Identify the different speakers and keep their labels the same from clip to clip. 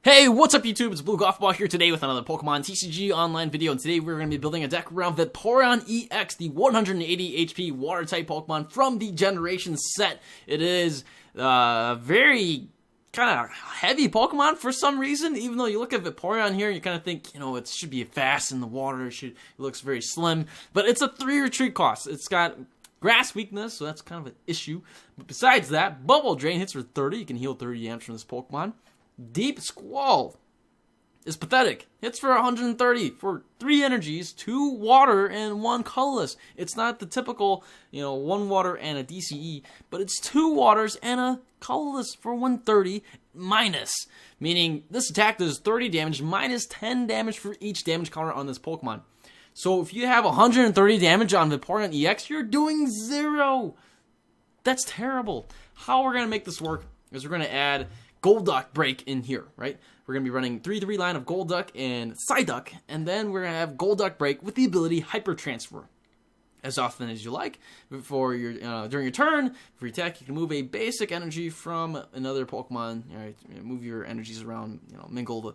Speaker 1: Hey, what's up YouTube? It's abluegolfball here today with another Pokemon TCG online video, and today we're going to be building a deck around Vaporeon-EX, the 180 HP Water-type Pokemon from the Generation set. It is very kind of heavy Pokemon for some reason, even though you look at Vaporeon here, you kind of think, you know, it should be fast in the water, it looks very slim, but it's a 3 retreat cost. It's got Grass weakness, so that's kind of an issue. But besides that, Bubble Drain hits for 30, you can heal 30 damage from this Pokemon. Deep Squall is pathetic. Hits for 130 for 3 energies, 2 water and 1 colorless. It's not the typical, 1 water and a DCE, but it's 2 waters and a colorless for 130 minus. Meaning this attack does 30 damage minus 10 damage for each damage counter on this Pokemon. So if you have 130 damage on Vaporeon-EX, you're doing 0. That's terrible. How we're going to make this work is we're going to add Golduck BREAK in here, right? We're going to be running 3-3 line of Golduck and Psyduck, and then we're going to have Golduck BREAK with the ability Hyper Transfer. As often as you like, before your during your turn, for your attack, you can move a basic energy from another Pokemon. All right, move your energies around, mingle.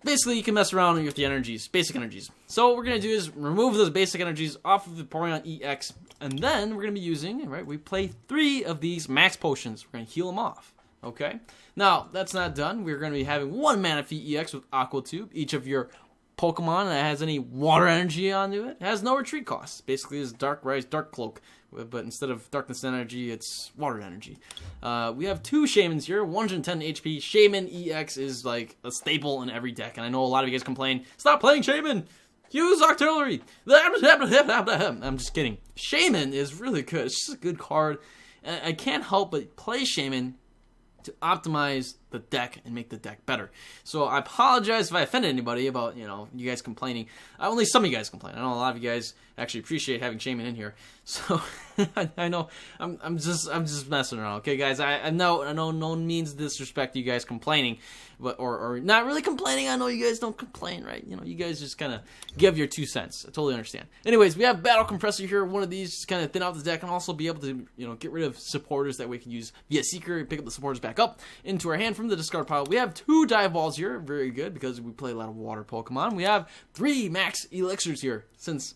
Speaker 1: Basically, you can mess around with the energies, basic energies. So what we're going to do is remove those basic energies off of the Vaporeon-EX, and then we're going to be using, right, we play 3 of these Max Potions. We're going to heal them off. Okay, now that's not done. We're going to be having 1 Manaphy-EX with Aqua Tube. Each of your Pokemon that has any water energy onto it has no retreat costs. Basically, it's Dark Rise, Dark Cloak, but instead of Darkness energy, it's water energy. We have 2 Shaymins here, 110 HP. Shaymin-EX is like a staple in every deck, and I know a lot of you guys complain, stop playing Shaymin! Use Artillery! I'm just kidding. Shaymin is really good. It's just a good card. I can't help but play Shaymin to optimize the deck and make the deck better. So I apologize if I offended anybody about, you guys complaining. Only some of you guys complain. I know a lot of you guys actually appreciate having Shaymin in here. So I know I'm just messing around. Okay, guys. I know no one means disrespect to you guys complaining, but or not really complaining. I know you guys don't complain, right? You guys just kind of give your 2 cents. I totally understand. Anyways, we have Battle Compressor here. One of these just kind of thin out the deck and also be able to get rid of supporters that we can use via Seeker and pick up the supporters back up into our hand from the discard pile. We have 2 Dive Balls here, very good because we play a lot of water Pokemon. We have 3 Max Elixirs here, since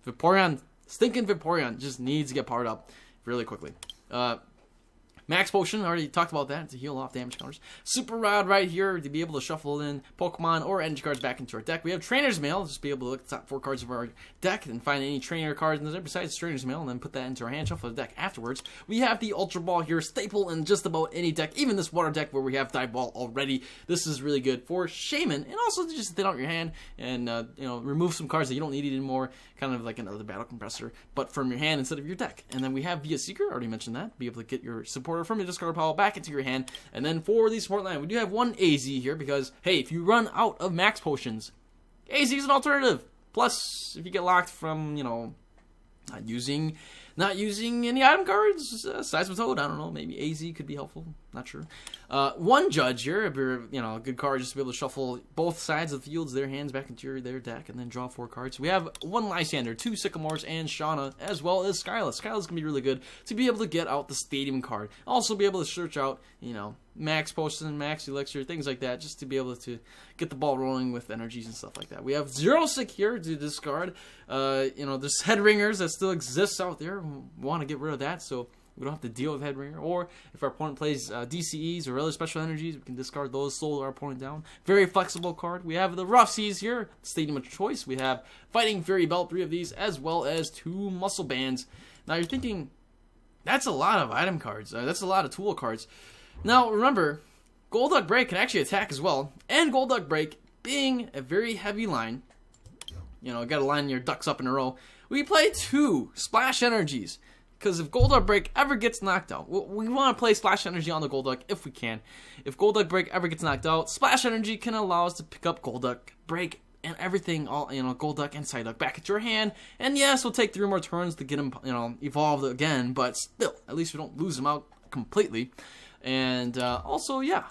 Speaker 1: Vaporeon, stinking Vaporeon, just needs to get powered up really quickly. Max Potion, already talked about that, to heal off damage counters. Super Rod right here to be able to shuffle in Pokemon or energy cards back into our deck. We have Trainers Mail, just be able to look at the top 4 cards of our deck and find any trainer cards in there besides Trainers Mail, and then put that into our hand, shuffle the deck afterwards. We have the Ultra Ball here, staple in just about any deck, even this water deck where we have Dive Ball already. This is really good for Shaymin, and also to just thin out your hand and remove some cards that you don't need anymore, kind of like another Battle Compressor, but from your hand instead of your deck. And then we have via Seeker, already mentioned that, be able to get your supporter from your discard pile back into your hand. And then for the support line, we do have 1 AZ here because, hey, if you run out of Max Potions, AZ is an alternative. Plus, if you get locked from, not using any item cards, Size of Toad, I don't know, maybe AZ could be helpful, not sure. 1 Judge here, a good card just to be able to shuffle both sides of the fields, their hands back into their deck, and then draw 4 cards. We have 1 Lysandre, 2 Sycamores, and Shauna, as well as Skyla. Skyla's going to be really good to be able to get out the Stadium card. Also be able to search out, Max Potion, Max Elixir, things like that, just to be able to get the ball rolling with energies and stuff like that. We have Xerosic here to discard. There's head ringers that still exists out there. We want to get rid of that, so we don't have to deal with head ringer. Or if our opponent plays DCEs or other special energies, we can discard those, slow our opponent down. Very flexible card. We have the Rough Seas here, Stadium of Choice. We have Fighting Fairy Belt, 3 of these, as well as 2 Muscle Bands. Now you're thinking, that's a lot of item cards. That's a lot of tool cards. Now, remember, Golduck BREAK can actually attack as well, and Golduck BREAK being a very heavy line, got to line your ducks up in a row, we play 2 Splash Energies, because if Golduck BREAK ever gets knocked out, we want to play Splash Energy on the Golduck if we can. If Golduck BREAK ever gets knocked out, Splash Energy can allow us to pick up Golduck BREAK and everything, all Golduck and Psyduck back at your hand, and yes, we'll take 3 more turns to get him, evolved again, but still, at least we don't lose him out completely. And also, yeah,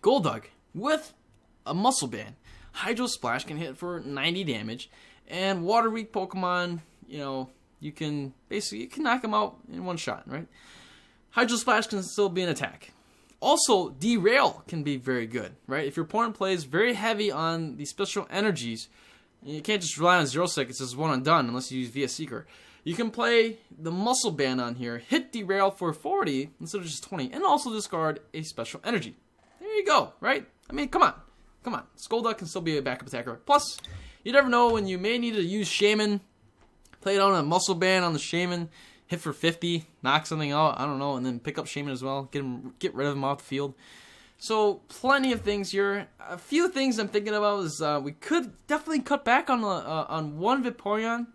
Speaker 1: Golduck with a Muscle Band. Hydro Splash can hit for 90 damage, and Water Weak Pokemon, you can knock them out in 1 shot, right? Hydro Splash can still be an attack. Also, Derail can be very good, right? If your opponent plays very heavy on the special energies, you can't just rely on Xerosic, it's just one and done unless you use via Seeker. You can play the Muscle Band on here, hit Derail for 40 instead of just 20, and also discard a special energy. There you go, right? I mean, come on. Come on. Golduck can still be a backup attacker. Plus, you never know when you may need to use Shaymin. Play it on a Muscle Band on the Shaymin, hit for 50, knock something out, I don't know, and then pick up Shaymin as well, get rid of him off the field. So, plenty of things here. A few things I'm thinking about is we could definitely cut back on one Vaporeon,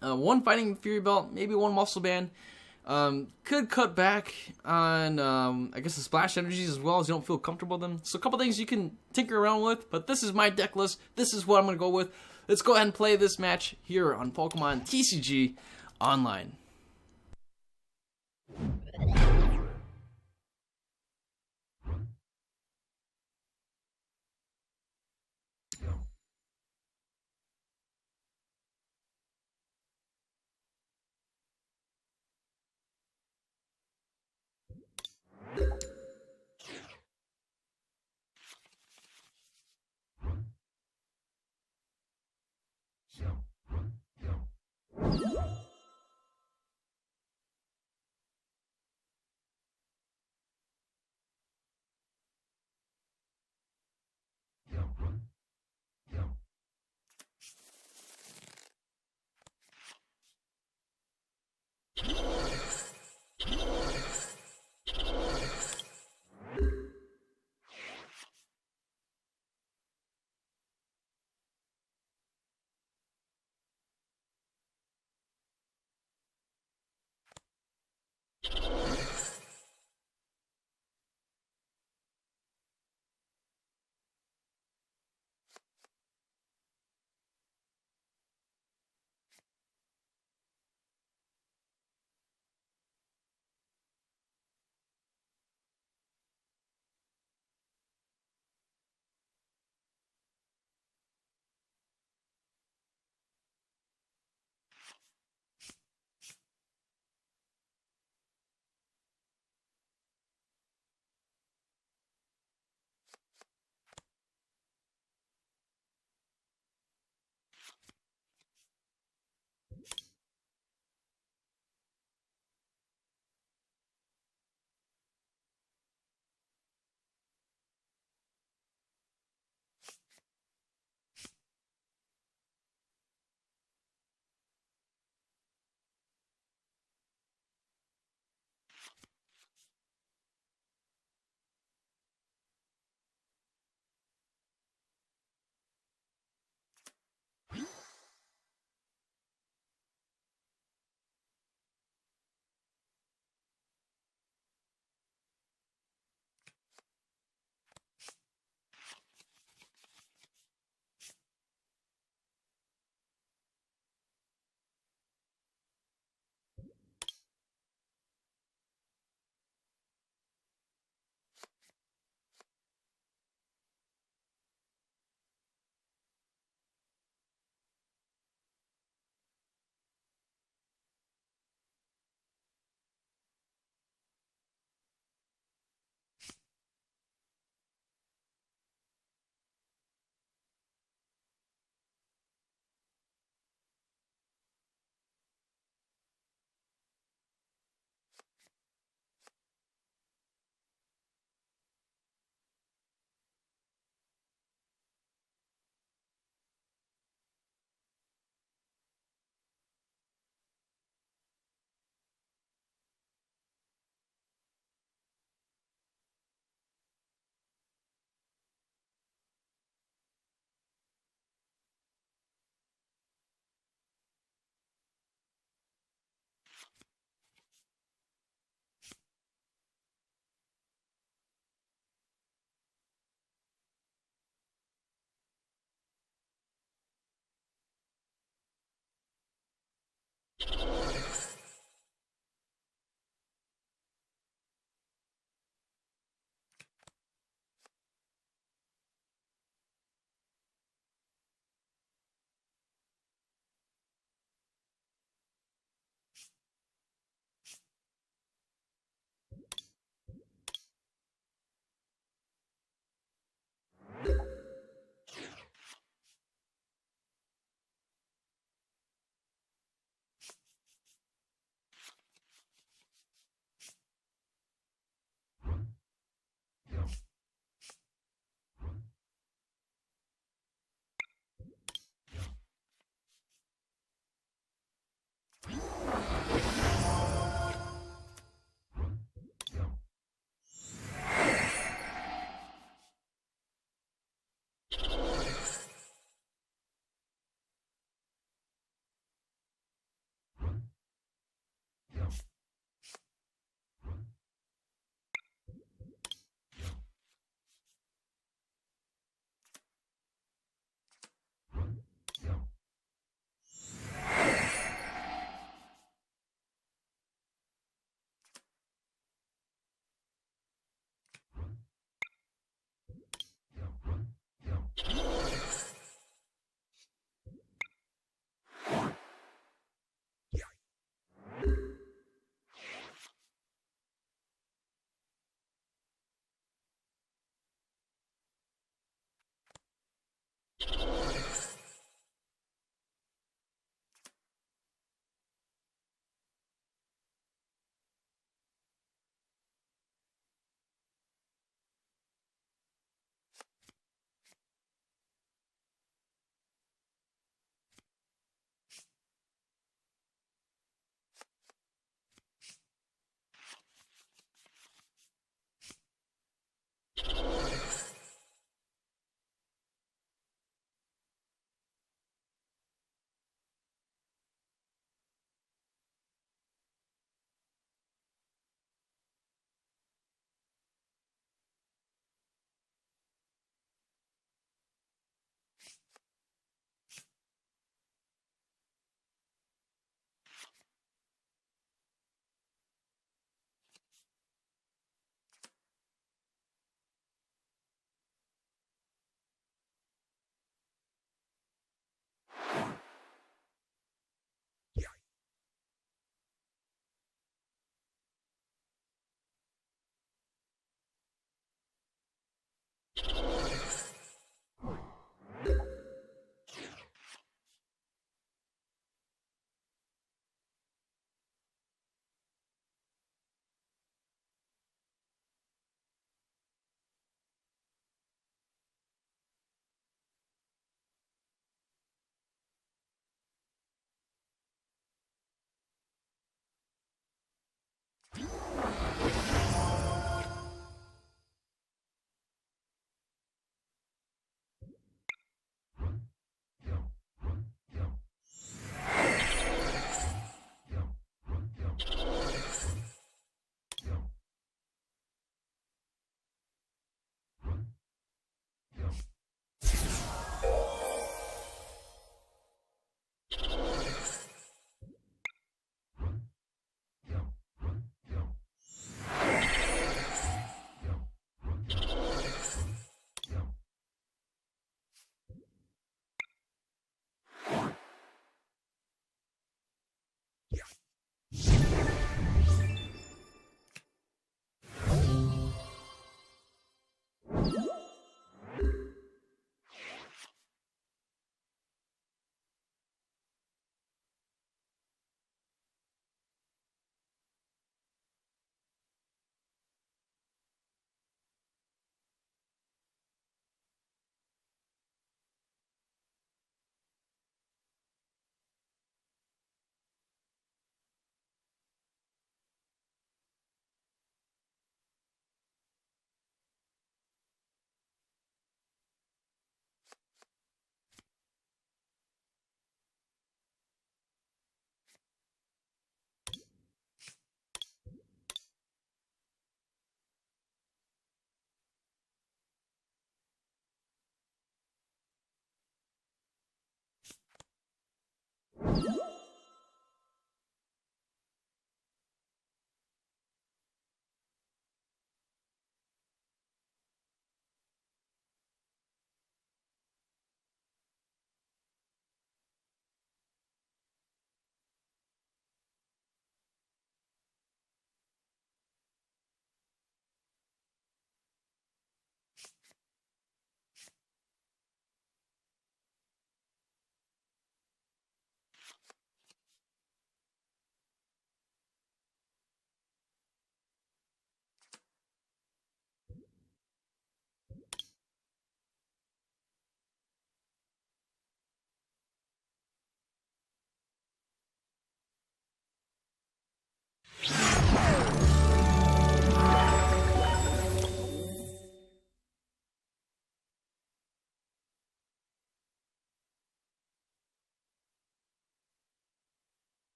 Speaker 1: one Fighting Fury Belt, maybe one Muscle Band. Could cut back on, I guess, the Splash Energies as well, as you don't feel comfortable with them. So a couple things you can tinker around with, but this is my deck list. This is what I'm going to go with. Let's go ahead and play this match here on Pokemon TCG Online.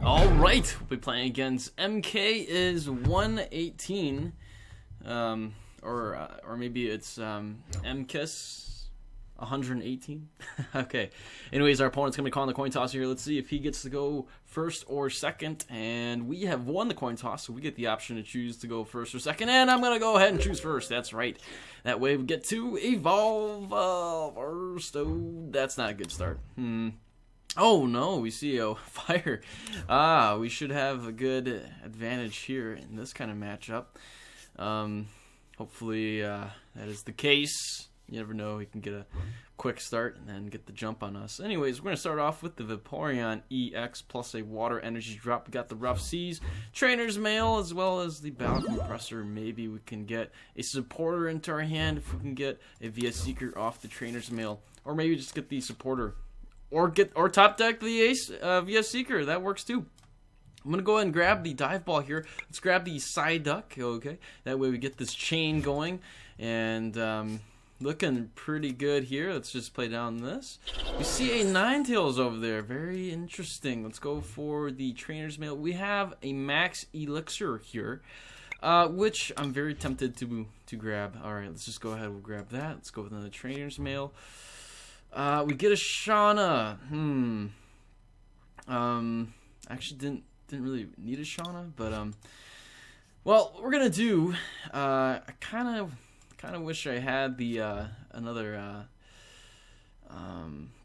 Speaker 1: Alright, we'll be playing against MK is 118, or maybe it's MKIS 118. Okay, anyways, our opponent's gonna be calling the coin toss here. Let's see if he gets to go first or second, and we have won the coin toss, so we get the option to choose to go first or second, and I'm gonna go ahead and choose first. That's right, that way we get to evolve first. Oh, that's not a good start. Oh no, we see a fire. We should have a good advantage here in this kind of matchup. Hopefully that is the case. You never know, he can get a quick start and then get the jump on us. Anyways, we're going to start off with the Vaporeon-EX plus a water energy drop. We got the Rough Seas, Trainers Mail, as well as the Battle Compressor. Maybe we can get a supporter into our hand if we can get a VS Seeker off the Trainers Mail. Or maybe just get the supporter. Or top deck the Ace VS Seeker. That works too. I'm going to go ahead and grab the Dive Ball here. Let's grab the Psyduck, okay? That way we get this chain going. And looking pretty good here. Let's just play down this. We see a Ninetales over there. Very interesting. Let's go for the Trainer's Mail. We have a Max Elixir here, which I'm very tempted to grab. Alright, let's just go ahead. We'll grab that. Let's go with another Trainer's Mail. We get a Shauna. Actually didn't really need a Shauna, but well, what we're gonna do, I kind of wish I had the another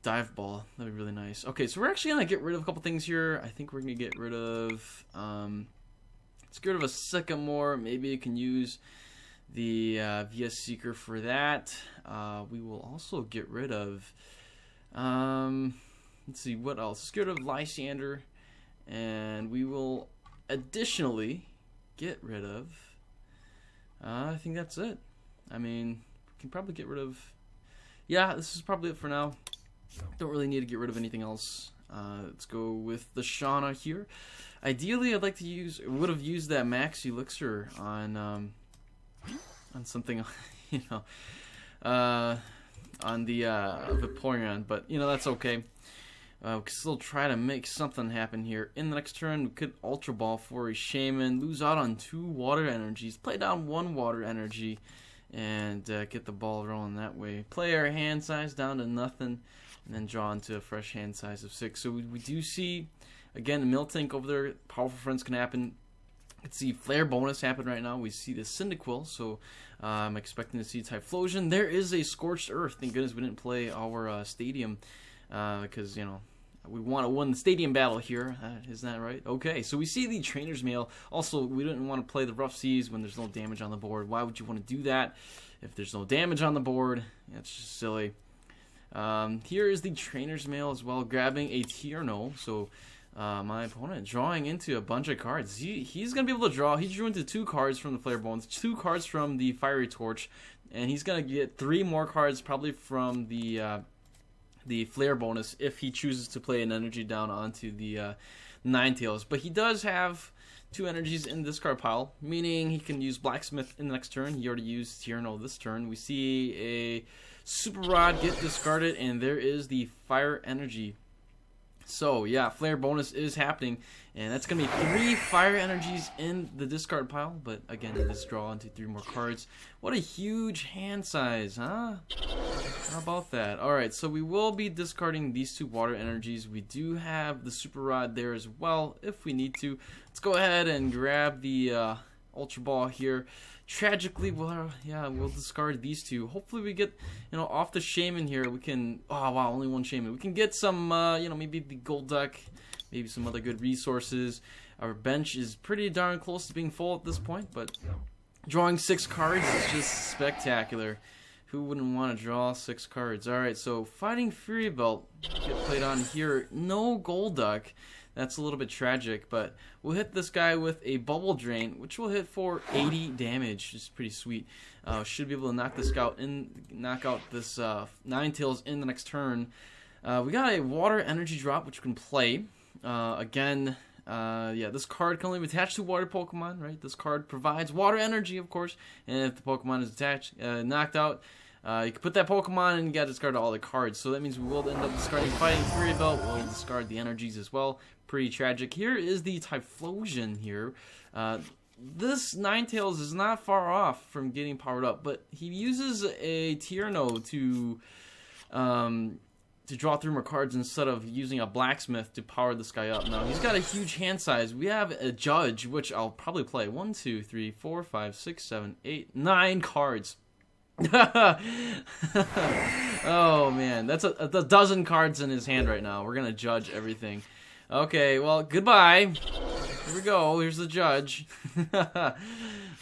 Speaker 1: Dive Ball. That'd be really nice. Okay, so we're actually gonna get rid of a couple things here. I think we're gonna get rid of let's get rid of a Sycamore. Maybe you can use the VS Seeker for that. We will also get rid of let's see what else. Let's get rid of Lysandre, and we will additionally get rid of I think that's it. I mean, we can probably get rid of, yeah, this is probably it for now. Don't really need to get rid of anything else. Let's go with the Shauna here. Ideally, I'd like to would have used that Max Elixir on something, you know, on the Vaporeon, but you know, that's okay. We can still try to make something happen here. In the next turn, we could Ultra Ball for a Shaymin, lose out on 2 water energies, play down 1 water energy, and get the ball rolling that way. Play our hand size down to nothing, and then draw into a fresh hand size of 6. So we do see, again, the Miltank over there. Powerful Friends can happen. You can see Flare Bonus happen right now. We see the Cyndaquil, so I'm expecting to see Typhlosion. There is a Scorched Earth. Thank goodness we didn't play our Stadium, because, you know, we want to win the Stadium battle here. Isn't that right? Okay, so we see the Trainer's Mail. Also, we didn't want to play the Rough Seas when there's no damage on the board. Why would you want to do that if there's no damage on the board? That's just silly. Here is the Trainer's Mail as well, grabbing a Tierno. So my opponent drawing into a bunch of cards. He's going to be able to draw. He drew into 2 cards from the Flare Bones, 2 cards from the Fiery Torch, and he's going to get 3 more cards probably from the Flare Bonus if he chooses to play an energy down onto the Ninetales. But he does have 2 energies in this card pile, meaning he can use Blacksmith in the next turn. He already used Tierno this turn. We see a Super Rod get discarded, and there is the Fire Energy. So yeah, Flare Bonus is happening, and that's going to be 3 Fire Energies in the discard pile. But again, let's draw into 3 more cards. What a huge hand size, huh? How about that? Alright, so we will be discarding these 2 Water Energies. We do have the Super Rod there as well if we need to. Let's go ahead and grab the Ultra Ball here. Tragically, we'll discard these 2. Hopefully we get, you know, off the Shaymin here. We can, oh wow, only 1 Shaymin. We can get some, you know, maybe the Golduck, maybe some other good resources. Our bench is pretty darn close to being full at this point, but drawing 6 cards is just spectacular. Who wouldn't want to draw 6 cards? Alright, so Fighting Fury Belt get played on here. No Golduck. That's a little bit tragic, but we'll hit this guy with a Bubble Drain, which will hit for 80 damage. Just pretty sweet. Should be able to knock this out this Ninetales in the next turn. We got a Water Energy drop, which we can play. Again, yeah, this card can only be attached to water Pokemon, right? This card provides water energy, of course, and if the Pokemon is attached, knocked out, You can put that Pokemon and you gotta discard all the cards. So that means we will end up discarding Fighting Fury Belt. We'll discard the energies as well. Pretty tragic. Here is the Typhlosion here. This Ninetales is not far off from getting powered up, but he uses a Tierno to draw 3 more cards instead of using a Blacksmith to power this guy up. Now, he's got a huge hand size. We have a Judge, which I'll probably play. 1, 2, 3, 4, 5, 6, 7, 8, 9 cards. Oh, man. That's a dozen cards in his hand right now. We're going to judge everything. Okay, well, goodbye. Here we go. Here's the Judge.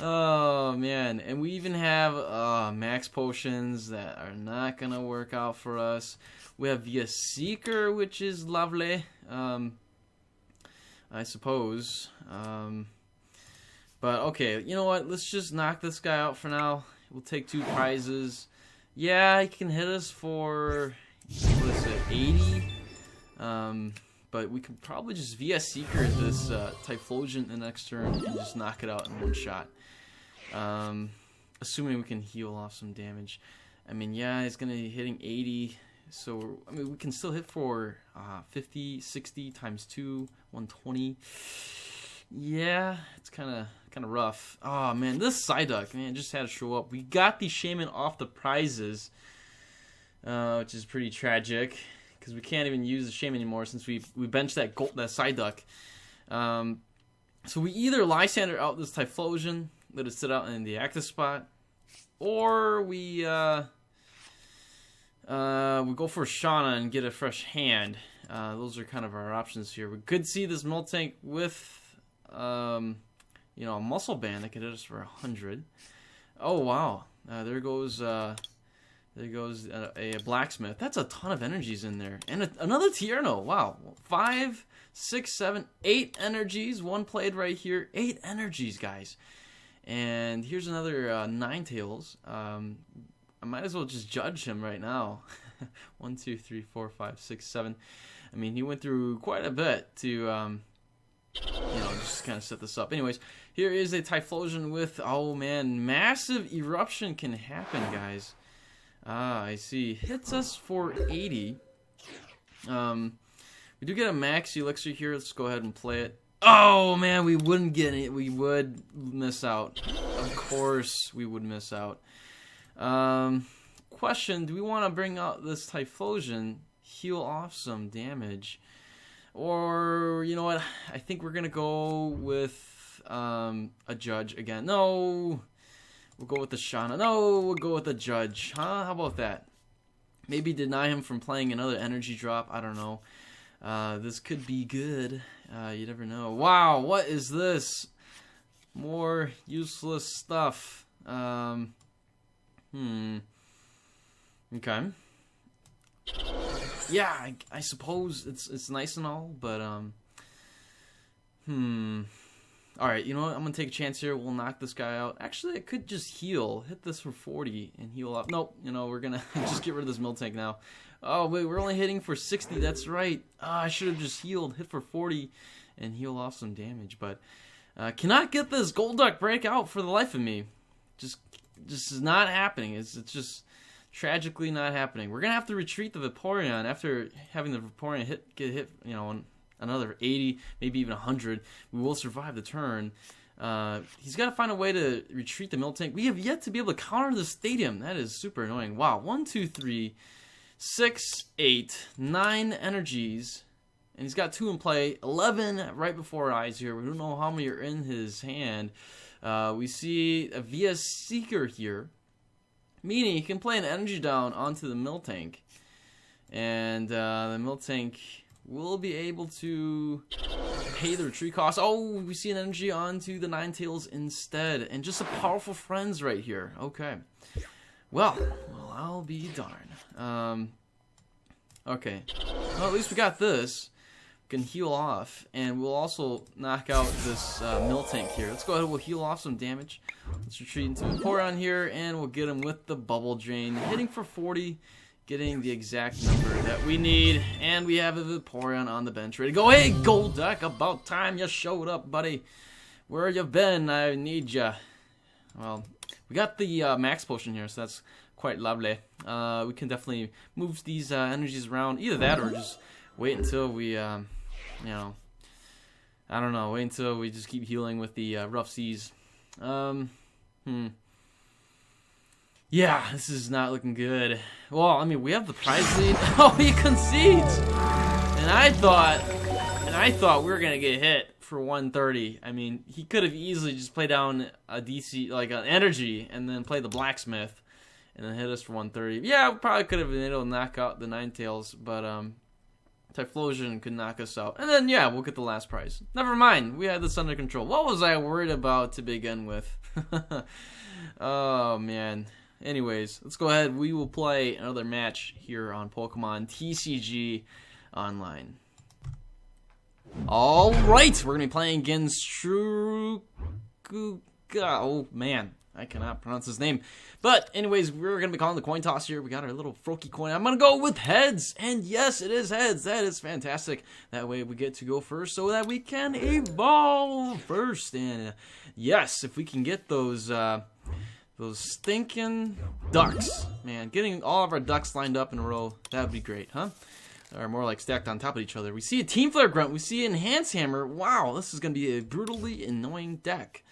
Speaker 1: Oh, man. And we even have Max Potions that are not going to work out for us. We have via Seeker, which is lovely, I suppose. But, okay, you know what? Let's just knock this guy out for now. We'll take 2 prizes. Yeah, he can hit us for, what is it, 80? But we can probably just via Seeker this Typhlosion the next turn and just knock it out in 1 shot. Assuming we can heal off some damage. I mean, yeah, he's going to be hitting 80. So, I mean, we can still hit for 50, 60 times 2, 120. Yeah, it's kind of rough. Oh, man, this Psyduck, man, just had to show up. We got the Shaymin off the prizes, which is pretty tragic. Because we can't even use the Shaymin anymore since we benched that Psyduck. So we either Lysandre out this Typhlosion, let it sit out in the active spot, or we go for Shauna and get a fresh hand. Those are kind of our options here. We could see this Miltank with you know, a Muscle Band that could hit us for 100. Oh wow, there goes a Blacksmith. That's a ton of energies in there. And another Tierno. Wow. 5, 6, 7, 8 energies. 1 played right here. 8 energies, guys. And here's another Ninetales. I might as well just judge him right now. 1, 2, 3, 4, 5, 6, 7. I mean, he went through quite a bit to, you know, just kind of set this up. Anyways, here is a Typhlosion with, oh man, massive eruption can happen, guys. Ah, I see. Hits us for 80. We do get a Max Elixir here. Let's go ahead and play it. Oh, man, we wouldn't get it. We would miss out. Of course we would miss out. Question, do we want to bring out this Typhlosion, heal off some damage? Or, you know what, I think we're going to go with a Judge again. No! We'll go with the Shauna. No, we'll go with the Judge. Huh? How about that? Maybe deny him from playing another energy drop. I don't know. This could be good. You never know. Wow, what is this? More useless stuff. Okay. Yeah, I suppose it's nice and all, but Alright, you know what? I'm going to take a chance here. We'll knock this guy out. Actually, I could just heal. Hit this for 40 and heal up. Nope, you know, we're going to just get rid of this Miltank now. Oh, wait, we're only hitting for 60. That's right. I should have just healed. Hit for 40 and heal off some damage. But cannot get this Golduck break out for the life of me. Just is not happening. It's just tragically not happening. We're going to have to retreat the Vaporeon after having the Vaporeon get hit, you know, another 80, maybe even 100. We will survive the turn. He's got to find a way to retreat the Miltank. We have yet to be able to counter the Stadium. That is super annoying. Wow, 1, 2, 3, 6, 8, 9 energies. And he's got 2 in play. 11 right before our eyes here. We don't know how many are in his hand. We see a via Seeker here, meaning he can play an energy down onto the Miltank. And the Miltank will be able to pay the retreat cost. Oh, we see an energy onto the Ninetales instead. And just a powerful friends right here. Okay. Well, I'll be darned. Okay. Well, at least we got this. We can heal off. And we'll also knock out this Miltank here. Let's go ahead and we'll heal off some damage. Let's retreat into Vaporeon here. And we'll get him with the Bubble Drain. Hitting for 40. Getting the exact number that we need. And we have a Vaporeon on the bench ready to go. Hey, Golduck, about time you showed up, buddy. Where you been? I need ya. Well, we got the Max Potion here, so that's quite lovely. We can definitely move these energies around. Either that or just wait until we, you know, I don't know, wait until we just keep healing with the Rough Seas. Yeah, this is not looking good. Well, I mean, we have the prize lead. Oh, he concedes! And I thought we were gonna get hit for 130. I mean, he could have easily just played down a DC, like an energy, and then play the blacksmith, and then hit us for 130. Yeah, we probably could have been able to knock out the Ninetales, but Typhlosion could knock us out. And then, yeah, we'll get the last prize. Never mind, we had this under control. What was I worried about to begin with? Oh, man. Anyways, let's go ahead. We will play another match here on Pokemon TCG Online. Alright, we're going to be playing against oh, man. I cannot pronounce his name. But, anyways, we're going to be calling the coin toss here. We got our little Froakie coin. I'm going to go with heads. And yes, it is heads. That is fantastic. That way we get to go first so that we can evolve first. And yes, if we can get those stinking ducks. Man, getting all of our ducks lined up in a row, that would be great, huh? Or more like stacked on top of each other. We see a Team Flare Grunt. We see an Enhance Hammer. Wow, this is going to be a brutally annoying deck.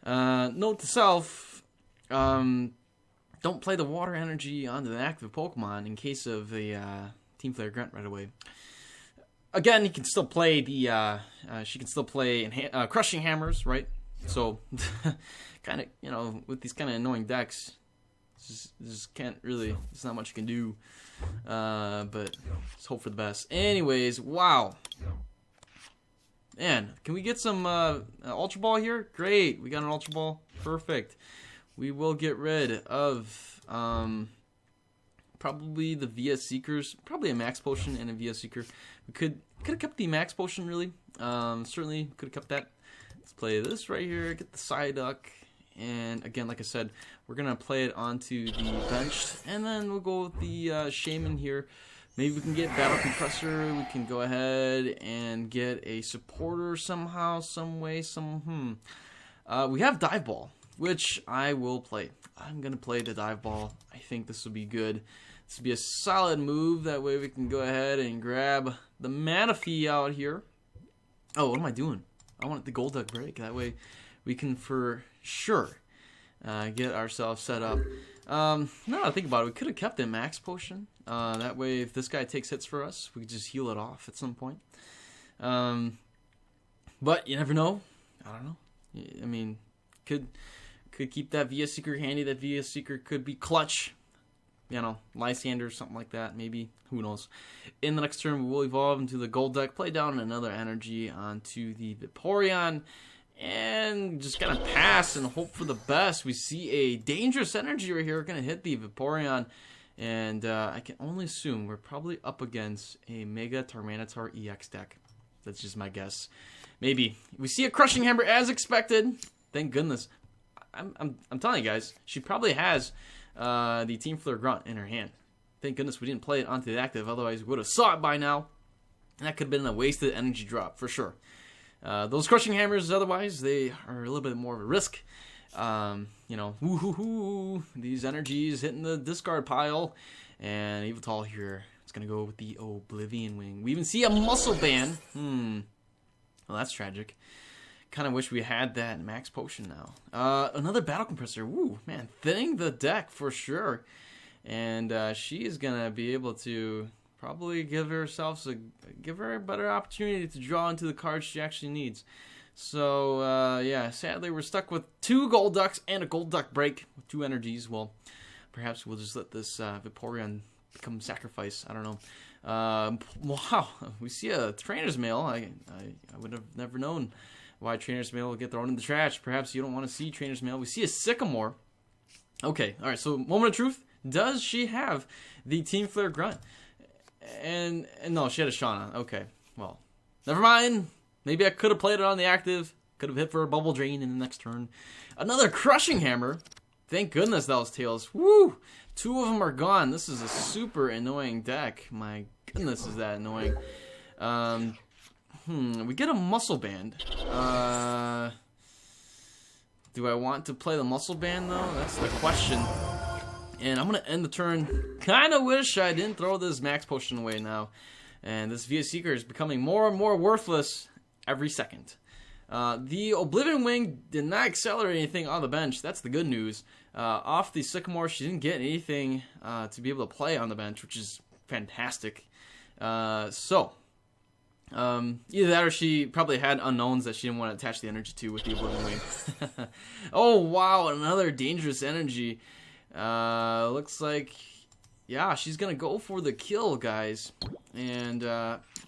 Speaker 1: Note to self, don't play the water energy onto the active Pokemon in case of a Team Flare Grunt right away. Again, he can still play the, she can still play Crushing Hammers, right? So, kind of, you know, with these kind of annoying decks, just can't really, there's not much you can do. But let's hope for the best. Anyways, wow. Man, can we get some Ultra Ball here? Great, we got an Ultra Ball. Perfect. We will get rid of probably the VS Seekers. Probably a Max Potion and a VS Seeker. We could have kept the Max Potion, really. Certainly could have kept that. Let's play this right here. Get the Psyduck. And again, like I said, we're going to play it onto the bench. And then we'll go with the Shaymin here. Maybe we can get Battle Compressor. We can go ahead and get a supporter somehow, some way, we have Dive Ball, which I will play. I'm going to play the Dive Ball. I think this will be good. This will be a solid move. That way we can go ahead and grab the Manaphy out here. Oh, what am I doing? I want the Golduck break. That way we can for sure get ourselves set up. Now that I think about it, we could have kept a Max Potion. That way, if this guy takes hits for us, we could just heal it off at some point. But you never know. I don't know. I mean, could keep that VS Seeker handy. That VS Seeker could be clutch. You know, Lysandre or something like that. Maybe. Who knows? In the next turn, we will evolve into the Golduck, play down another energy onto the Vaporeon, and just kind of pass and hope for the best. We see a dangerous energy right here. We're going to hit the Vaporeon. And I can only assume we're probably up against a Mega Tyranitar EX deck. That's just my guess. Maybe. We see a Crushing Hammer as expected. Thank goodness. I'm telling you guys, she probably has the Team Flare Grunt in her hand. Thank goodness we didn't play it onto the active. Otherwise, we would have saw it by now. And that could have been a wasted energy drop, for sure. Those Crushing Hammers, otherwise, they are a little bit more of a risk. You know, woo-hoo-hoo, these energies hitting the discard pile. And Yveltal here is going to go with the Oblivion Wing. We even see a Muscle Band. Well, that's tragic. Kind of wish we had that Max Potion now. Another Battle Compressor. Woo, man, thinning the deck for sure. And she is going to be able to probably give her a better opportunity to draw into the cards she actually needs. So, yeah, sadly we're stuck with 2 Golducks and a Golduck break with 2 energies. Well, perhaps we'll just let this Vaporeon become sacrifice. I don't know. Wow, we see a Trainers Mail. I would have never known why Trainers Mail will get thrown in the trash. Perhaps you don't want to see Trainers Mail. We see a Sycamore. Okay, alright, so moment of truth. Does she have the Team Flare Grunt? And no, she had a Shauna. Okay, well, never mind. Maybe I could have played it on the active. Could have hit for a Bubble Drain in the next turn. Another Crushing Hammer. Thank goodness that was Tails. Woo! 2 of them are gone. This is a super annoying deck. My goodness, is that annoying. We get a Muscle Band. Do I want to play the Muscle Band, though? That's the question. And I'm going to end the turn. Kind of wish I didn't throw this Max Potion away now. And this VS Seeker is becoming more and more worthless every second. The Oblivion Wing did not accelerate anything on the bench. That's the good news. Off the Sycamore, she didn't get anything to be able to play on the bench, which is fantastic. Either that or she probably had unknowns that she didn't want to attach the energy to with the Oblivion Wing. Oh, wow, another dangerous energy. Looks like, yeah, she's going to go for the kill, guys. And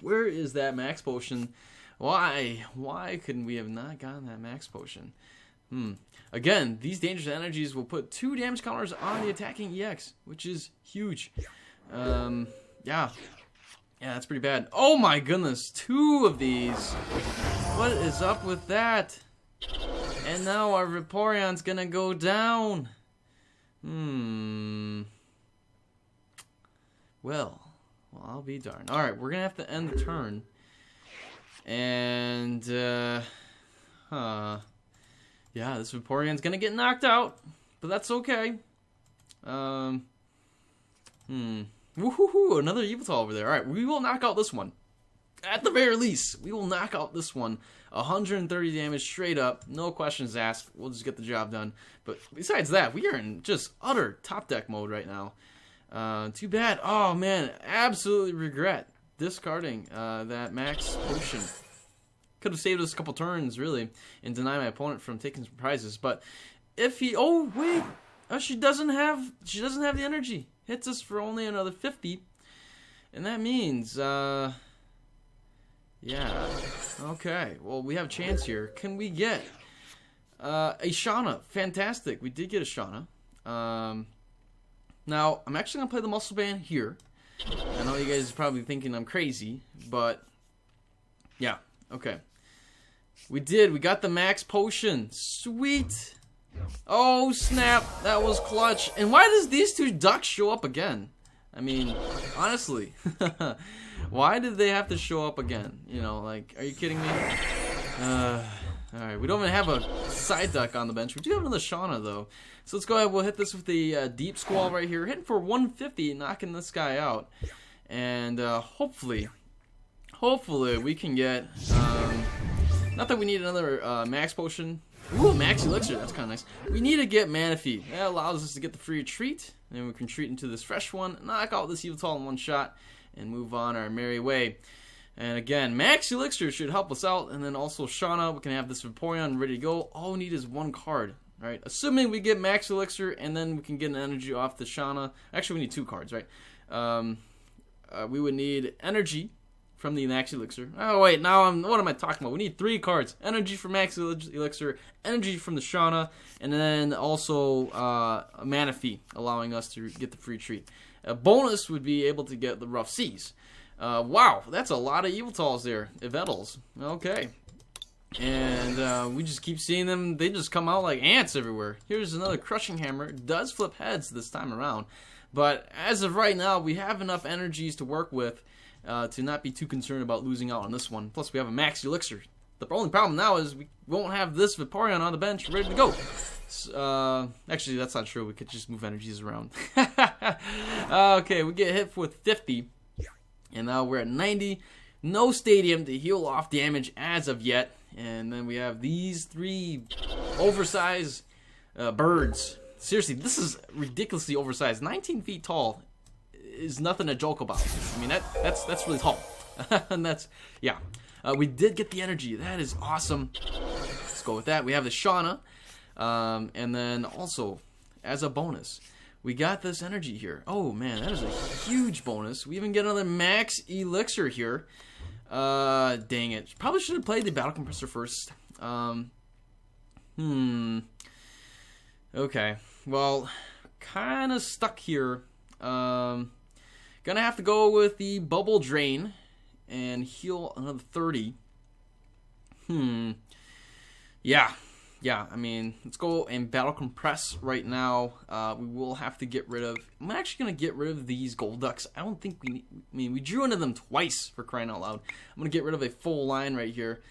Speaker 1: where is that Max Potion? Why couldn't we have not gotten that Max Potion? Again, these dangerous energies will put 2 damage counters on the attacking EX, which is huge. Yeah, that's pretty bad. Oh my goodness, 2 of these. What is up with that? And now our Vaporeon's gonna go down. Well, I'll be darned. Alright, we're gonna have to end the turn. And, yeah, this Vaporeon's gonna get knocked out, but that's okay. Woohoo, another Yveltal over there. Alright, we will knock out this one. At the very least, we will knock out this one. 130 damage straight up, no questions asked. We'll just get the job done. But besides that, we are in just utter top deck mode right now. Too bad. Oh man, absolutely regret discarding that Max Potion. Could have saved us a couple turns, really, and deny my opponent from taking some prizes. But if he, oh wait, she doesn't have the energy. Hits us for only another 50, and that means, yeah, okay. Well, we have a chance here. Can we get a Shauna? Fantastic. We did get a Shauna. Now I'm actually gonna play the Muscle Band here. I know you guys are probably thinking I'm crazy, but yeah, okay. We got the Max Potion. Sweet. Oh, snap. That was clutch. And why does these 2 ducks show up again? I mean, honestly. Why did they have to show up again? You know, like, are you kidding me? Alright, we don't even have a Psyduck on the bench. We do have another Shauna, though. So let's go ahead. We'll hit this with the Deep Squall right here. Hitting for 150, knocking this guy out. And hopefully we can get... not that we need another Max Potion. Ooh, Max Elixir, that's kind of nice. We need to get Manaphy. That allows us to get the free retreat. And then we can retreat into this fresh one, knock out this Yveltal in one shot, and move on our merry way. And again, Max Elixir should help us out. And then also Shauna, we can have this Vaporeon ready to go. All we need is 1 card, right? Assuming we get Max Elixir, and then we can get an energy off the Shauna. Actually, we need 2 cards, right? We would need energy from the Max Elixir. Oh wait, now what am I talking about? We need 3 cards. Energy from Max Elixir, energy from the Shauna, and then also a Manaphy, allowing us to get the free treat. A bonus would be able to get the Rough Seas. Wow, that's a lot of Yveltals there. Eeveetals. Okay. And we just keep seeing them. They just come out like ants everywhere. Here's another Crushing Hammer. It does flip heads this time around. But as of right now, we have enough energies to work with to not be too concerned about losing out on this one. Plus, we have a Max Elixir. The only problem now is we won't have this Vaporeon on the bench ready to go. Actually, that's not true. We could just move energies around. Okay, we get hit with 50. And now we're at 90. No Stadium to heal off damage as of yet. And then we have these 3 oversized birds. Seriously, this is ridiculously oversized. 19 feet tall is nothing to joke about. I mean, that's really tall. And that's, yeah. We did get the energy. That is awesome. Let's go with that. We have the Shauna. And then also, as a bonus, we got this energy here. Oh, man, that is a huge bonus. We even get another Max Elixir here. Dang it. Probably should have played the Battle Compressor first. Okay. Well, kind of stuck here. Gonna have to go with the Bubble Drain and heal another 30. Yeah, I mean, let's go and Battle Compress right now. We will have to get rid of... I'm actually going to get rid of these Golducks. I don't think we need... I mean, we drew into them twice, for crying out loud. I'm going to get rid of a full line right here.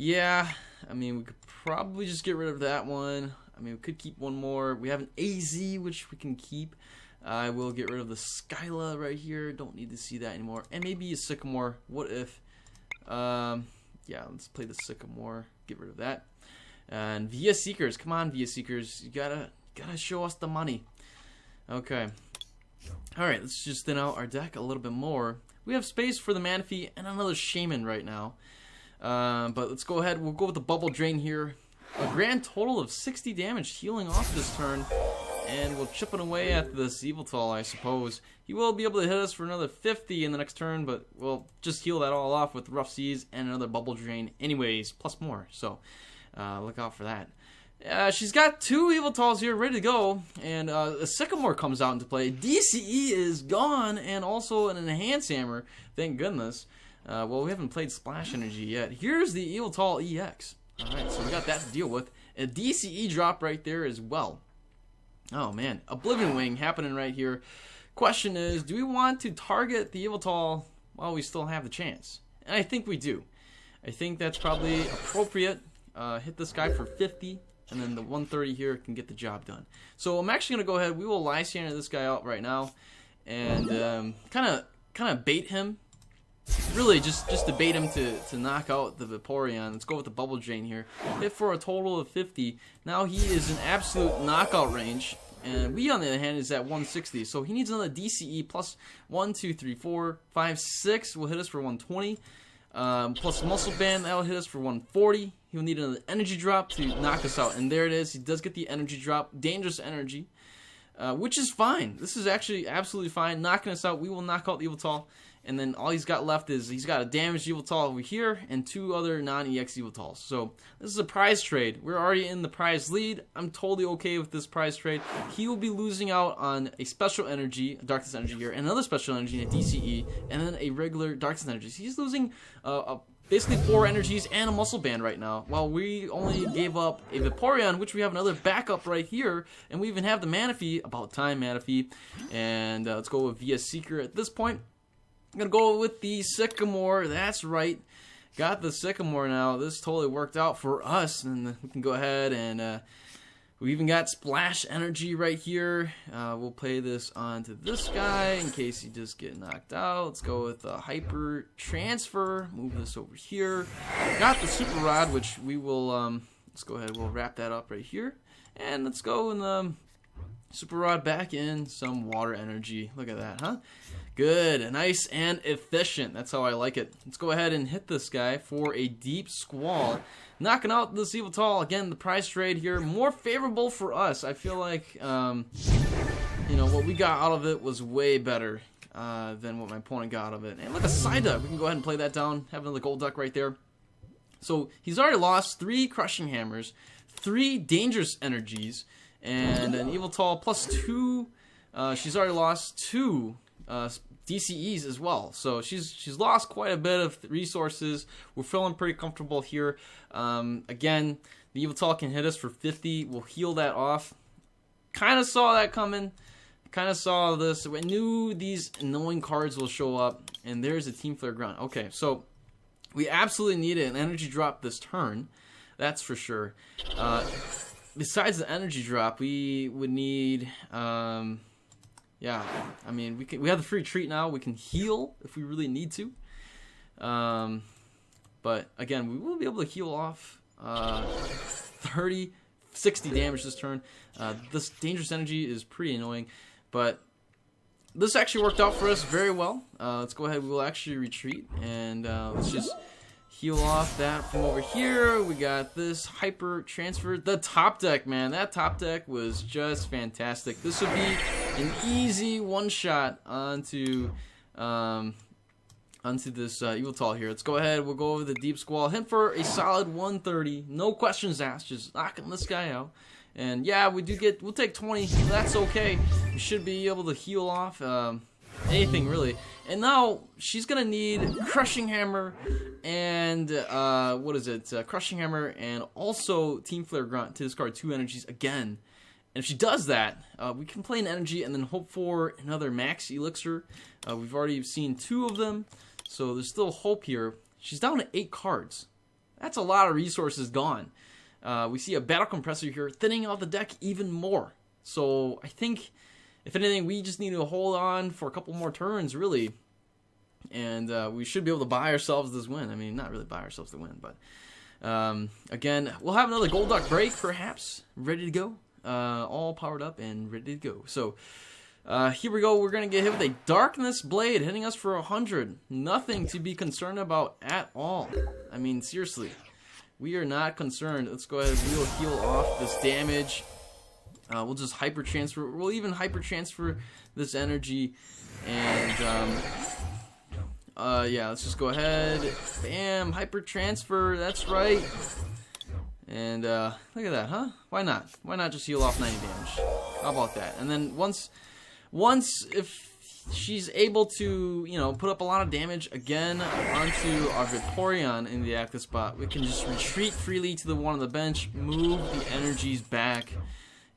Speaker 1: Yeah, I mean, we could probably just get rid of that one. I mean, we could keep one more. We have an AZ, which we can keep. I will get rid of the Skyla right here. Don't need to see that anymore. And maybe a Sycamore. What if? Yeah, let's play the Sycamore. Get rid of that. And Via Seekers. Come on, Via Seekers. You gotta show us the money. Okay. Alright, let's just thin out our deck a little bit more. We have space for the Manaphy and another Shaymin right now. But let's go ahead. We'll go with the Bubble Drain here. A grand total of 60 damage healing off this turn. And we'll chip it away at this Eeveelution, I suppose. He will be able to hit us for another 50 in the next turn, but we'll just heal that all off with Rough Seas and another Bubble Drain anyways, plus more. So, look out for that. She's got 2 Eeveelutions here ready to go, and a Sycamore comes out into play. DCE is gone, and also an Enhance Hammer, thank goodness. Well, we haven't played Splash Energy yet. Here's the Eeveelution EX. Alright, so we got that to deal with. A DCE drop right there as well. Oh man, Oblivion Wing happening right here. Question is, do we want to target the Eeveelution while we still have the chance? And I think we do. I think that's probably appropriate. Hit this guy for 50, and then the 130 here can get the job done. So I'm actually going to go ahead. We will Lysandre this guy out right now, and kind of bait him. Really, just to bait him to knock out the Vaporeon. Let's go with the Bubble Drain here. Hit for a total of 50. Now he is in absolute knockout range. And we, on the other hand, is at 160. So he needs another DCE plus 1, 2, 3, 4, 5, 6 will hit us for 120. Plus Muscle Band, that will hit us for 140. He'll need another energy drop to knock us out. And there it is. He does get the energy drop. Dangerous energy. Which is fine. This is actually absolutely fine. Knocking us out. We will knock out the Eeveelution. And then all he's got left is he's got a damaged Eeveelution over here and 2 other non-EX Eeveelutions. So this is a prize trade. We're already in the prize lead. I'm totally okay with this prize trade. He will be losing out on a special energy, a Darkness Energy here, and another special energy, a DCE, and then a regular Darkness Energy. So he's losing basically 4 energies and a Muscle Band right now, while we only gave up a Vaporeon, which we have another backup right here, and we even have the Manaphy. About time, Manaphy. And let's go with Via Seeker at this point. I'm going to go with the Sycamore. That's right. Got the Sycamore now. This totally worked out for us. And we can go ahead and we even got Splash Energy right here. We'll play this onto this guy in case he just get knocked out. Let's go with the Hyper Transfer. Move this over here. Got the Super Rod, which we will, let's go ahead. We'll wrap that up right here. And let's go and Super Rod back in some Water Energy. Look at that, huh? Good, nice and efficient. That's how I like it. Let's go ahead and hit this guy for a Deep Squall. Knocking out this Eeveelution. Again, the price trade here, more favorable for us. I feel like, you know, what we got out of it was way better than what my opponent got out of it. And look, a Psyduck. We can go ahead and play that down. Have another Golduck right there. So he's already lost 3 Crushing Hammers, 3 Dangerous Energies, and an Eeveelution plus 2. She's already lost 2 DCEs as well, so she's lost quite a bit of resources. We're feeling pretty comfortable here. Again, the Eeveelution can hit us for 50. We'll heal that off. Kind of saw that coming. Kind of saw this. I knew these annoying cards will show up, and there's a Team Flare Grunt. Okay, so we absolutely need an energy drop this turn. That's for sure. Besides the energy drop, we would need. Yeah, I mean, we have the free treat now. We can heal if we really need to. But again, we will be able to heal off 30, 60 damage this turn. This Dangerous Energy is pretty annoying, but this actually worked out for us very well. Let's go ahead. We will actually retreat, and let's just heal off that from over here. We got this Hyper Transfer. The top deck, man. That top deck was just fantastic. This would be an easy one-shot onto this Eeveelution here. Let's go ahead. We'll go over the Deep Squall. Hit for a solid 130. No questions asked. Just knocking this guy out. And yeah, we'll take 20. That's okay. We should be able to heal off anything really. And now she's gonna need Crushing Hammer and what is it? Crushing Hammer and also Team Flare Grunt to discard 2 energies again. And if she does that, we can play an energy and then hope for another Max Elixir. We've already seen 2 of them, so there's still hope here. She's down to 8 cards. That's a lot of resources gone. We see a Battle Compressor here, thinning out the deck even more. So I think, if anything, we just need to hold on for a couple more turns, really. And we should be able to buy ourselves this win. I mean, not really buy ourselves the win, but again, we'll have another Golduck break, perhaps, ready to go. All powered up and ready to go. So here we go. We're going to get hit with a Darkness Blade, hitting us for 100. Nothing to be concerned about at all. I mean, seriously. We are not concerned. Let's go ahead and we'll heal off this damage. We'll just hyper transfer. We'll even hyper transfer this energy. And yeah, let's just go ahead. Bam, hyper transfer. That's right. And look at that, huh? Why not? Why not just heal off 90 damage? How about that? And then once if she's able to, you know, put up a lot of damage again onto our Vaporeon in the active spot, we can just retreat freely to the one on the bench, move the energies back,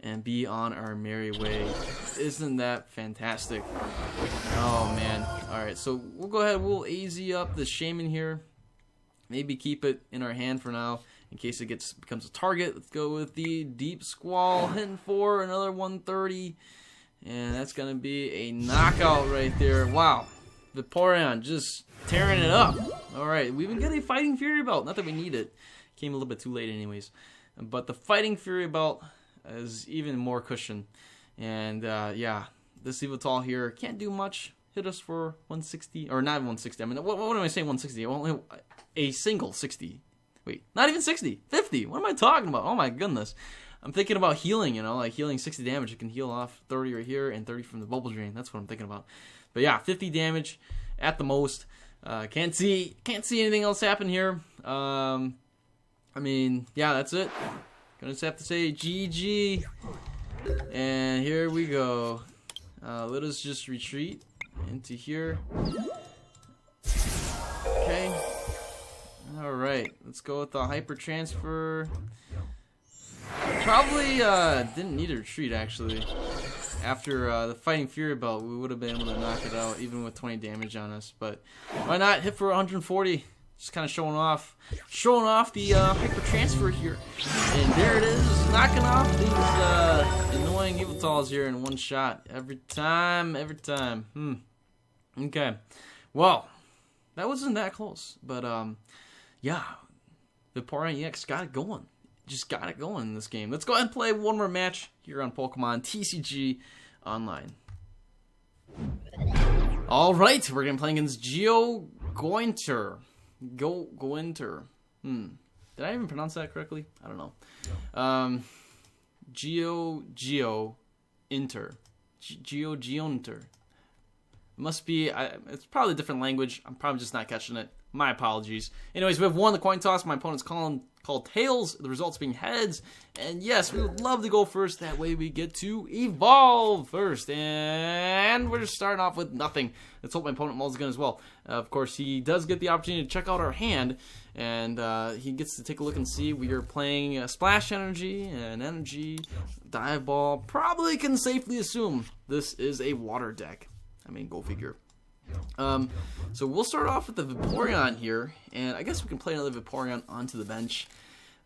Speaker 1: and be on our merry way. Isn't that fantastic? Oh man. Alright, so we'll go ahead, we'll AZ up the Shaymin here. Maybe keep it in our hand for now, in case it becomes a target. Let's go with the Deep Squall, hitting for another 130. And that's going to be a knockout right there. Wow. Vaporeon just tearing it up. Alright, we even get a Fighting Fury belt. Not that we need it. Came a little bit too late anyways. But the Fighting Fury belt is even more cushion. And yeah, this Eeveelution here can't do much. Hit us for 160. Or not 160. I mean, what am I saying 160? Only a single 60. Wait, not even 60. 50. What am I talking about? Oh my goodness. I'm thinking about healing, you know, like healing 60 damage. It can heal off 30 right here and 30 from the bubble drain. That's what I'm thinking about. But yeah, 50 damage at the most. Can't see anything else happen here. I mean, yeah, that's it. Gonna just have to say GG. And here we go. Let us just retreat into here. Okay. Alright, let's go with the hyper transfer. Probably didn't need a retreat actually. After the Fighting Fury belt, we would have been able to knock it out even with 20 damage on us. But why not hit for 140? Just kind of showing off the hyper transfer here. And there it is, knocking off these annoying Eeveelutions here in one shot every time. Okay, well, that wasn't that close, but yeah, Vaporeon-EX got it going. Just got it going in this game. Let's go ahead and play one more match here on Pokemon TCG Online. Alright, we're going to be playing against Gointer. Gointer. Did I even pronounce that correctly? I don't know. Gointer. Gointer. Must be, it's probably a different language. I'm probably just not catching it. My apologies. Anyways, we have won the coin toss. My opponent's called tails. The results being heads. And yes, we would love to go first. That way we get to evolve first. And we're just starting off with nothing. Let's hope my opponent mulligan as well. Of course, he does get the opportunity to check out our hand. And he gets to take a look and see we are playing Splash Energy and Energy, Dive Ball. Probably can safely assume this is a water deck. I mean, go figure. So we'll start off with the Vaporeon here, and I guess we can play another Vaporeon onto the bench.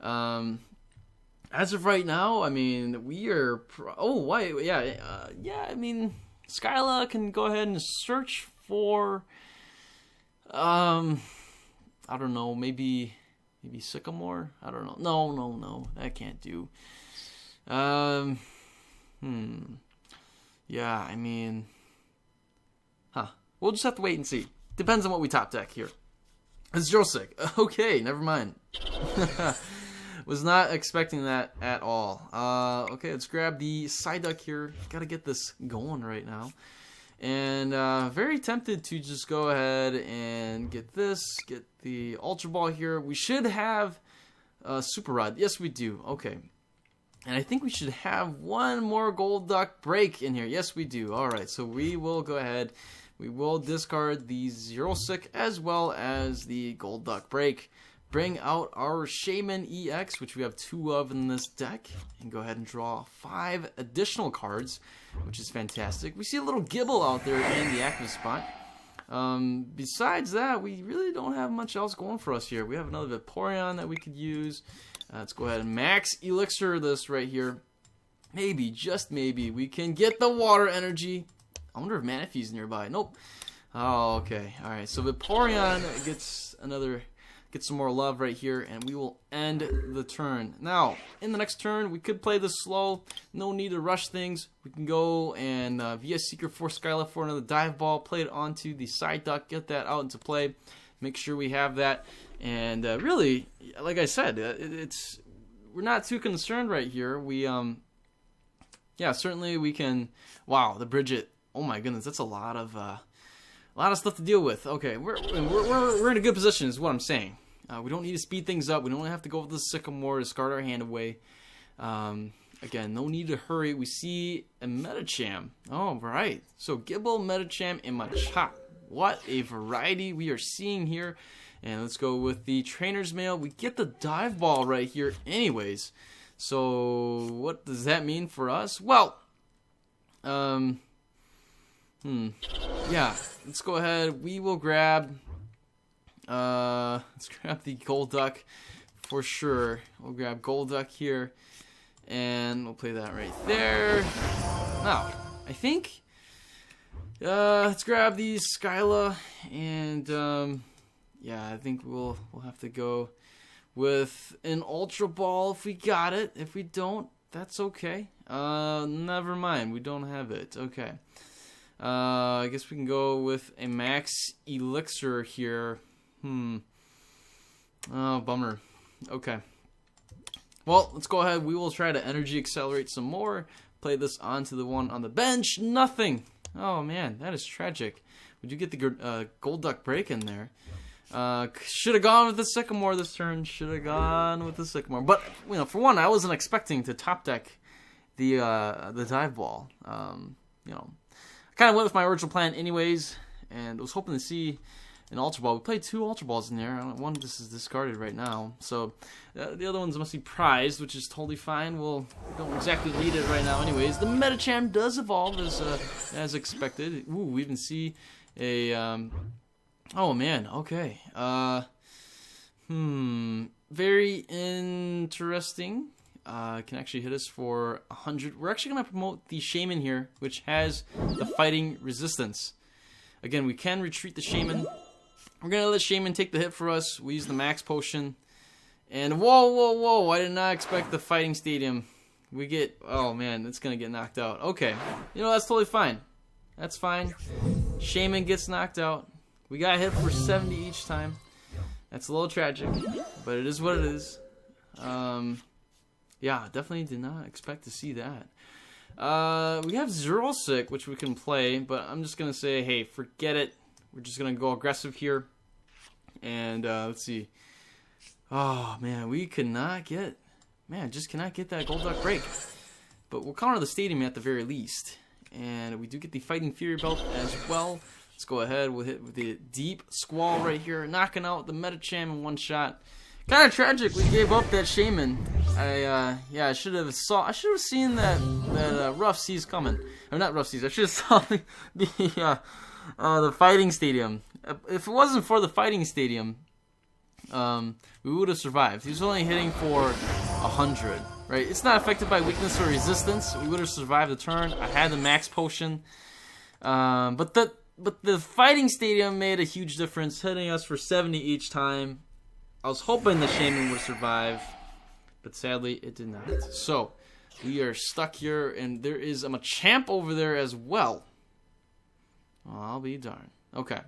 Speaker 1: As of right now, I mean, we are... I mean, Skyla can go ahead and search for... I don't know, maybe Sycamore? I don't know. No, that can't do. Yeah, I mean... We'll just have to wait and see. Depends on what we top deck here. It's Xerosic. Okay, never mind. Was not expecting that at all. Okay, let's grab the Psyduck here. Gotta get this going right now. And very tempted to just go ahead and get the Ultra Ball here. We should have Super Rod. Yes, we do. Okay. And I think we should have one more Golduck break in here. Yes, we do. Alright, so we will go ahead. We will discard the Xerosic as well as the Golduck break. Bring out our Shaymin-EX, which we have 2 of in this deck. And go ahead and draw 5 additional cards, which is fantastic. We see a little Gibble out there in the active spot. Besides that, we really don't have much else going for us here. We have another Vaporeon that we could use. Let's go ahead and Max Elixir this right here. Maybe, just maybe, we can get the water energy. I wonder if Manaphy's nearby. Nope. Oh, okay. Alright, so Vaporeon gets some more love right here, and we will end the turn. Now, in the next turn, we could play this slow. No need to rush things. We can go and via Seeker for Skyla for another Dive Ball, play it onto the Psyduck, get that out into play. Make sure we have that. And really, like I said, we're not too concerned right here. We, yeah, certainly we can. Wow, the Bridget. Oh my goodness, that's a lot of stuff to deal with. Okay, we're in a good position, is what I'm saying. We don't need to speed things up. We don't have to go with the Sycamore to discard our hand away. Again, no need to hurry. We see a Medicham. Oh, right. So Gible, Medicham, and Machop. What a variety we are seeing here. And let's go with the Trainers Mail. We get the Dive Ball right here anyways. So what does that mean for us? Well, yeah, let's go ahead. We will grab, let's grab the Golduck for sure. We'll grab Golduck here, and we'll play that right there. Now, I think, let's grab the Skyla, and, yeah, I think we'll have to go with an Ultra Ball if we got it. If we don't, that's okay. Never mind, we don't have it. Okay. I guess we can go with a Max Elixir here. Oh, bummer. Okay. Well, let's go ahead. We will try to energy accelerate some more. Play this onto the one on the bench. Nothing. Oh, man, that is tragic. We do get the Golduck break in there. Should have gone with the Sycamore this turn. Should have gone with the Sycamore. But, you know, for one, I wasn't expecting to top deck the Dive Ball. You know, I kind of went with my original plan anyways, and I was hoping to see an Ultra Ball. We played 2 Ultra Balls in there. One of this is discarded right now. So, the other ones must be prized, which is totally fine. We don't exactly need it right now anyways. The Medicham does evolve as expected. Ooh, we even see a... oh, man. Okay. Very interesting. Can actually hit us for 100. We're actually going to promote the Shaymin here, which has the fighting resistance. Again, we can retreat the Shaymin. We're going to let Shaymin take the hit for us. We use the Max Potion. And whoa, whoa, whoa. I did not expect the fighting stadium. We get... oh, man. It's going to get knocked out. Okay. You know, that's totally fine. That's fine. Shaymin gets knocked out. We got hit for 70 each time. That's a little tragic, but it is what it is. Yeah, definitely did not expect to see that. We have Xerosic, which we can play, but I'm just going to say, hey, forget it. We're just going to go aggressive here. And let's see. Oh, man, we cannot get... man, just cannot get that Golduck break. But we'll counter the stadium at the very least. And we do get the Fighting Fury Belt as well. Let's go ahead. We'll hit with the Deep Squall right here, knocking out the Medicham in one shot. Kind of tragic. We gave up that Shaymin. Yeah, I should have seen that Rough Seas coming. Or not Rough Seas. I should have saw the Fighting Stadium. If it wasn't for the Fighting Stadium, we would have survived. He was only hitting for 100. Right? It's not affected by weakness or resistance. We would have survived the turn. I had the Max Potion, but the Fighting Stadium made a huge difference, hitting us for 70 each time. I was hoping the Shaymin would survive, but sadly it did not. So, we are stuck here, and there is a Machamp over there as well. Oh, I'll be darned. Okay.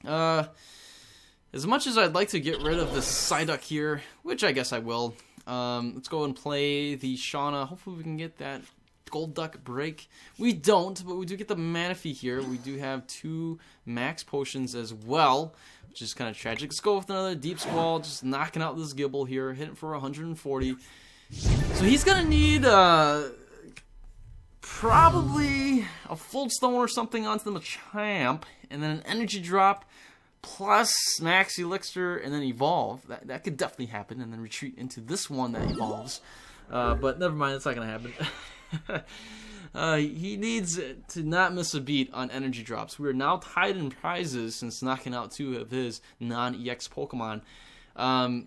Speaker 1: As much as I'd like to get rid of the Psyduck here, which I guess I will, let's go and play the Shauna. Hopefully we can get that Golduck break. We don't, but we do get the Manaphy here. We do have 2 Max Potions as well, which is kind of tragic. Let's go with another Deep Squall, just knocking out this Gible here, hitting for 140. So he's going to need probably a Full Stone or something onto the Machamp, and then an Energy Drop, plus Max Elixir, and then Evolve. That could definitely happen, and then retreat into this one that evolves. But never mind, it's not going to happen. He needs to not miss a beat on energy drops. We are now tied in prizes since knocking out 2 of his non-EX Pokemon. And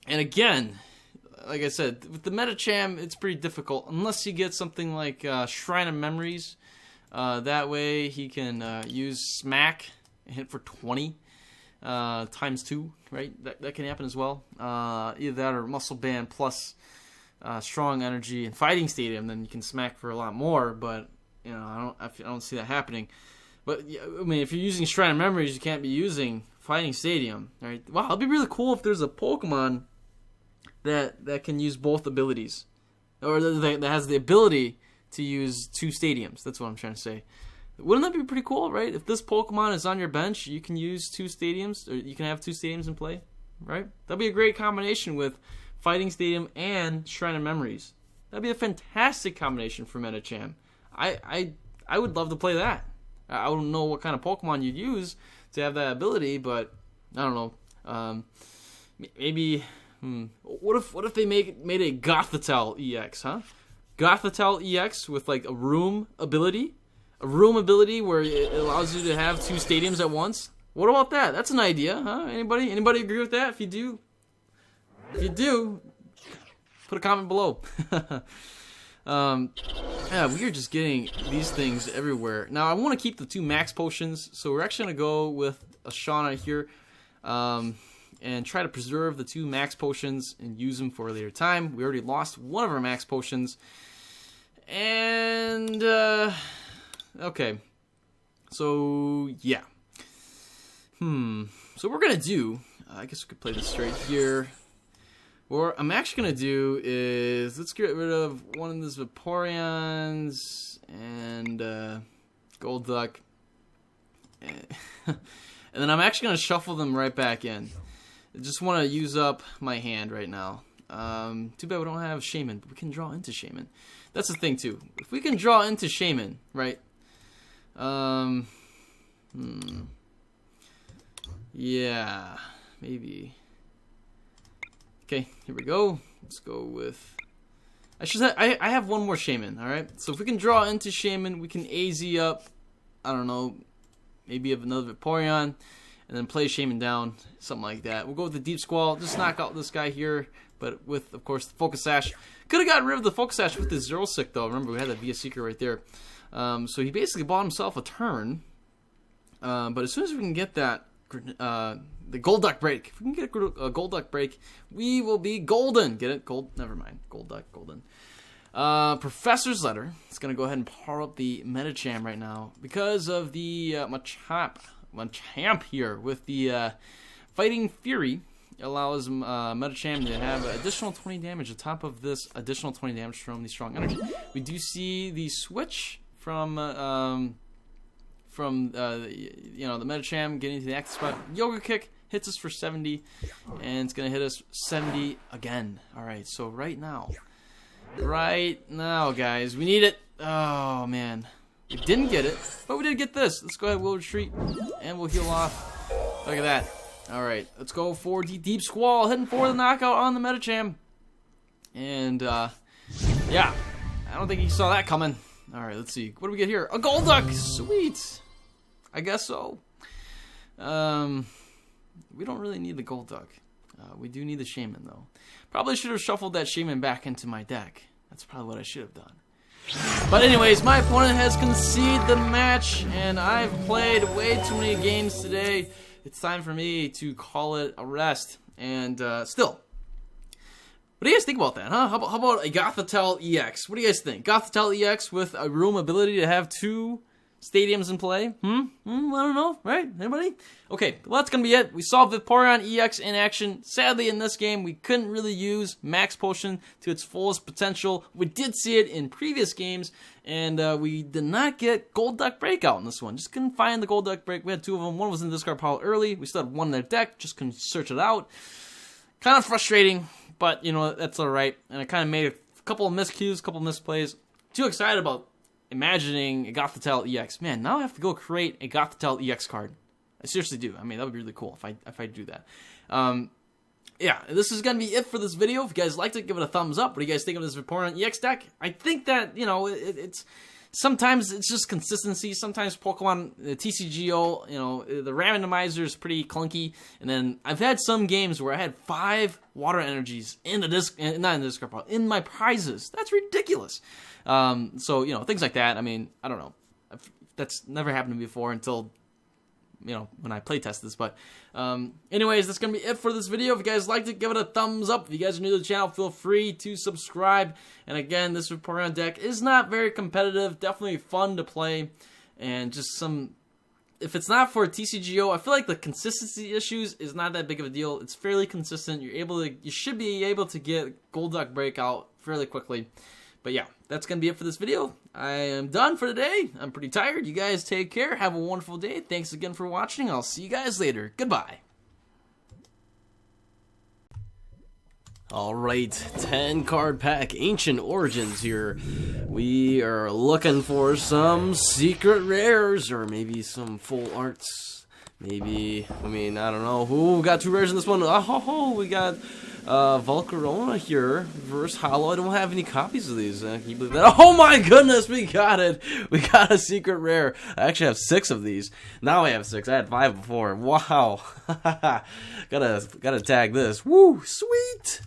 Speaker 1: again, like I said, with the Medicham, it's pretty difficult unless you get something like Shrine of Memories. That way he can use Smack and hit for 20 times 2, right? That can happen as well. Either that or Muscle Band plus Strong Energy and Fighting Stadium, then you can Smack for a lot more. But you know, I don't see that happening. But I mean, if you're using Shrine of Memories, you can't be using Fighting Stadium, right? Wow, it'd be really cool if there's a Pokemon that can use both abilities, or that has the ability to use 2 stadiums. That's what I'm trying to say. Wouldn't that be pretty cool, right? If this Pokemon is on your bench, you can use 2 stadiums, or you can have 2 stadiums in play, right? That'd be a great combination with Fighting Stadium and Shrine of Memories. That'd be a fantastic combination for Medicham. I would love to play that. I don't know what kind of Pokemon you'd use to have that ability, but I don't know. Maybe. What if they made a Gothitelle EX, huh? Gothitelle EX with like a room ability where it allows you to have 2 stadiums at once. What about that? That's an idea, huh? Anybody agree with that? If you do, put a comment below. Yeah, we are just getting these things everywhere. Now I want to keep the 2 Max Potions, so we're actually gonna go with a Shauna here. And try to preserve the 2 Max Potions and use them for a later time. We already lost one of our Max Potions. And, okay. So, yeah. So what we're going to do, I guess we could play this straight here. What I'm actually going to do is, let's get rid of one of these Vaporeons and Golduck. And then I'm actually going to shuffle them right back in. I just want to use up my hand right now. Too bad we don't have Shaymin, but we can draw into Shaymin. That's the thing too. If we can draw into Shaymin, right? Yeah, maybe. Okay, here we go. Let's go with. I have one more Shaymin. All right. So if we can draw into Shaymin, we can AZ up. I don't know. Maybe have another Vaporeon. And then play Shaymin down, something like that. We'll go with the Deep Squall, just knock out this guy here, but with, of course, the Focus Sash. Could have gotten rid of the Focus Sash with the Xerosic, though. Remember, we had that via Seeker right there. So he basically bought himself a turn. But as soon as we can get that, the Golduck Break, if we can get a Golduck Break, we will be golden. Get it? Gold? Never mind. Golduck, golden. Professor's Letter. It's going to go ahead and power up the Medicham right now because of the Machamp here with the Fighting Fury. Allows Medicham to have additional 20 damage on top of this additional 20 damage from the Strong Energy. We do see the switch from the Medicham getting to the active spot. Yoga Kick hits us for 70, and it's gonna hit us 70 again. All right, so right now, guys, we need it. Oh man. We didn't get it, but we did get this. Let's go ahead, we'll retreat, and we'll heal off. Look at that. Alright, let's go for the Deep Squall, heading for the knockout on the Medicham. And, yeah, I don't think he saw that coming. Alright, let's see. What do we get here? A Golduck! Sweet! I guess so. We don't really need the Golduck. We do need the Shaymin, though. Probably should have shuffled that Shaymin back into my deck. That's probably what I should have done. But anyways, my opponent has conceded the match, and I've played way too many games today. It's time for me to call it a rest. And still, what do you guys think about that, huh? How about a Gothitelle EX? What do you guys think? Gothitelle EX with a room ability to have 2 stadiums in play? I don't know, right? Anybody? Okay, well, that's going to be it. We saw Vaporeon-EX in action. Sadly, in this game, we couldn't really use Max Potion to its fullest potential. We did see it in previous games, and we did not get Golduck Breakout in this one. Just couldn't find the Golduck Break. We had 2 of them. One was in the discard pile early. We still had 1 in their deck. Just couldn't search it out. Kind of frustrating, but, you know, that's all right. And I kind of made a couple of miscues, a couple of misplays. Too excited about imagining a Gothitelle EX. Man, now I have to go create a Gothitelle EX card. I seriously do. I mean, that would be really cool if I do that. yeah, this is going to be it for this video. If you guys liked it, give it a thumbs up. What do you guys think of this Vaporeon-EX deck? I think that, you know, it's sometimes it's just consistency. Sometimes Pokemon, the TCGO, you know, the randomizer is pretty clunky. And then I've had some games where I had 5 water energies in the disc, not in the discard pile, in my prizes. That's ridiculous. So, you know, things like that. I mean, I don't know. That's never happened to me before until, you know, when I play test this. But anyways, that's gonna be it for this video. If you guys liked it, give it a thumbs up. If you guys are new to the channel, feel free to subscribe. And again, this Vaporeon deck is not very competitive, definitely fun to play, and just some, if it's not for TCGO, I feel like the consistency issues is not that big of a deal. It's fairly consistent. You should be able to get Golduck breakout fairly quickly. But yeah, that's going to be it for this video. I am done for today. I'm pretty tired. You guys take care. Have a wonderful day. Thanks again for watching. I'll see you guys later. Goodbye. Alright, 10 card pack, Ancient Origins here. We are looking for some secret rares, or maybe some full arts. Maybe, I mean, I don't know. Who got 2 rares in this one? Oh, we got Volcarona here, reverse hollow. I don't have any copies of these. Can you believe that? Oh my goodness, we got it! We got a secret rare. I actually have 6 of these. Now I have 6. I had 5 before. Wow. gotta tag this. Woo, sweet!